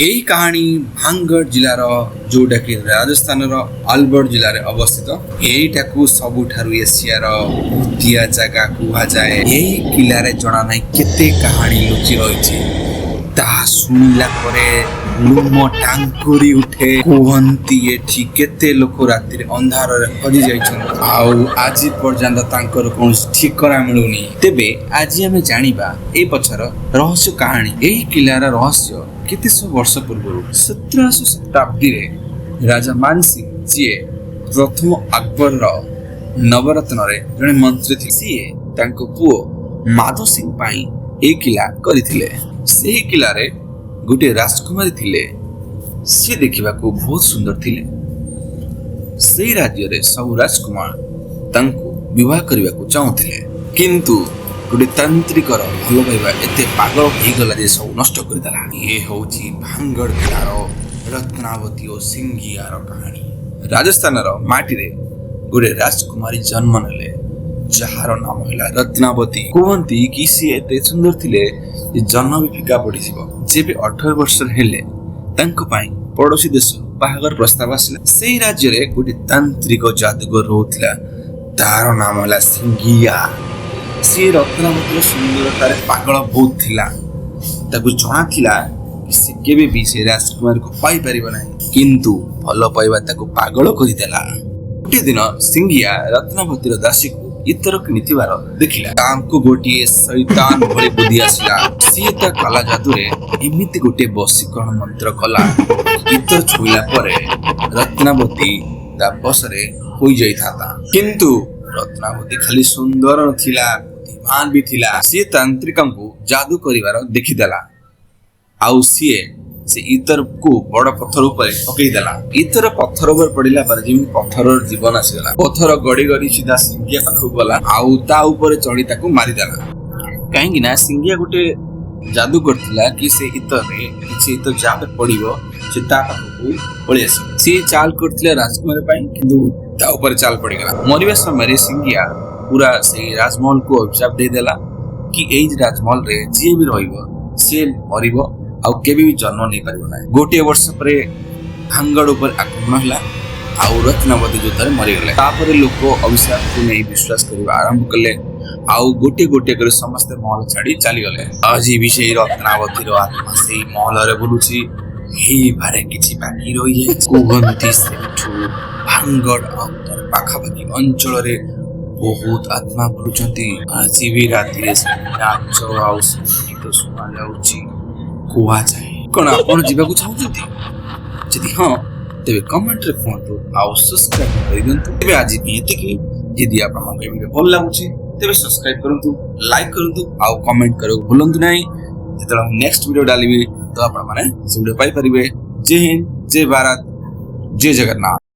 यही कहानी भांगड़ जिलार जोटा कि राजस्थान अलवर जिले में अवस्थित। यहीटा सबुठारु एशियार भूतिया जगह कहुए। यही किले जना ना केते कहानी लुचि रही ताहा सुनिला परे लुम टांकुरी उठे। कहती एठी केते लोक राति अंधार हजि जाइछन आउ आज पर्यंत तांकर कौन ठिकाना मिलुनी। तेबे आज आमे जानिबा ए पछर रहस्य कहानी। एही किलार रहस्य केते सौ वर्ष पूर्व 1700 शताब्दी रे राजा मानसिंह जी प्रथम अकबर नवरत्न रे जने मंत्री थे। सीए तांको पुओ माधव सिंह पाई ए किला करिथिले। सेही किला रे गोटे राजकुमारी थिले। सी देखिबा को बहुत सुंदर थिले। सेही राज्य रे सब राजकुमार तांको विवाह करबा को चाहुथिले, किंतु गोटे तांत्रिकर भल पाइबा एते पागल हो गला जे सब नष्ट कर देला। ये होची भांगड़ किलार रत्नावती और सिंगियार कहानी। राजस्थान रो माटी रे गोटे राजकुमारी जन्म नेले जहार नाम हैला रत्नावती। कहती कि सी एते सुंदर थिले जे जन्म भी फिका पड़ी जिवो। जेबे 18 वर्ष हेले तांको पाई पड़ोसी देश बाहागर प्रस्ताव आसिला। सेही राज्य रे गोटे तांत्रिक जादूगर रहउथिला, तार नाम हैला सिंगिया। सी रत्नावतीर सुंदरतार पागल बहुत थिला। ताकू जଣା थिला कि से केबे भी से राजकुमार को पाई परिबो नाही, किंतु भल पाइबा ताकू पागल करि देला। गोटे दिन सिंगिया रत्नावतीर दासी को इतर किनिथिबार देखिला। तांको गोटिए शैतान भଳି बुद्धि आसिला। सी ता काला जादू रे एमिति गोटे बशीकरण मंत्र कला। इतर छुइला परे रत्नावती ता बसरे होई जाई थाता, किंतु रत्नावती खाली सुंदर नथिला, बुद्धिमान भी थिला। सी तांत्रिकन को जादू करिवार देखिदेला आउ सी से इतर को बड़ पत्थर ऊपर पकई देला। इतर पत्थर ऊपर पड़िला पर जिम पत्थर जीवन आसीगला। पत्थर गड़ी गड़ी सीधा सिंगिया पाखु गला आउ ता ऊपर चढ़ी ताकू मारी देला। काहेकि ना सिंगिया गोटे जादू करथिला कि से इतर रे किछि इतर जाबे पड़िबो से ता पाखु पळि आसी। से चाल करथिला राजकुमार पई, किंतु ता ऊपर चाल पड़ी गला। मरिबा समय सिंगिया पूरा से राजमहल को अभिशाप दे देला कि एई राजमहल रे जे भी रहिबो से मरिबो आउ केबे भी जन्म नहीं पारिबो ना। गोटे वर्ष परे भांगड़ ऊपर आक्रमण हला आउ रत्नावती युद्ध रे मरि गेले। तापर लोक अभिशाप को नहीं विश्वास करबा आरंभ कले आउ गोटे गोटे कर समस्त महल छाड़ी चली गले। आज भी से रत्नावती रो आत्मा से महल रे बुलुची। हे बारे किछि बाकी रहि जाय। कोगंती सेठू भांगड़ अंतर पाखापाखी अंचल रे बहुत आत्मा बुलुचंती। आज भी राति रे नाच आउ संगीत सुना जाउची कुआ जाए। कौन आपण जीवाकू चाहुचंती? जदि हां तेबे कमेंट रे कहंतु आउ सब्सक्राइब करि दियंतु। तेबे आज एते कि जदि आपन वीडियो भल लागुची तेबे सब्सक्राइब करंतु, लाइक करंतु आउ कमेंट करो भूलंतु नाही। जेतला नेक्स्ट वीडियो डालिबी तो आपण माने वीडियो पाई परिबे। जय हिंद, जय भारत, जय जगन्नाथ।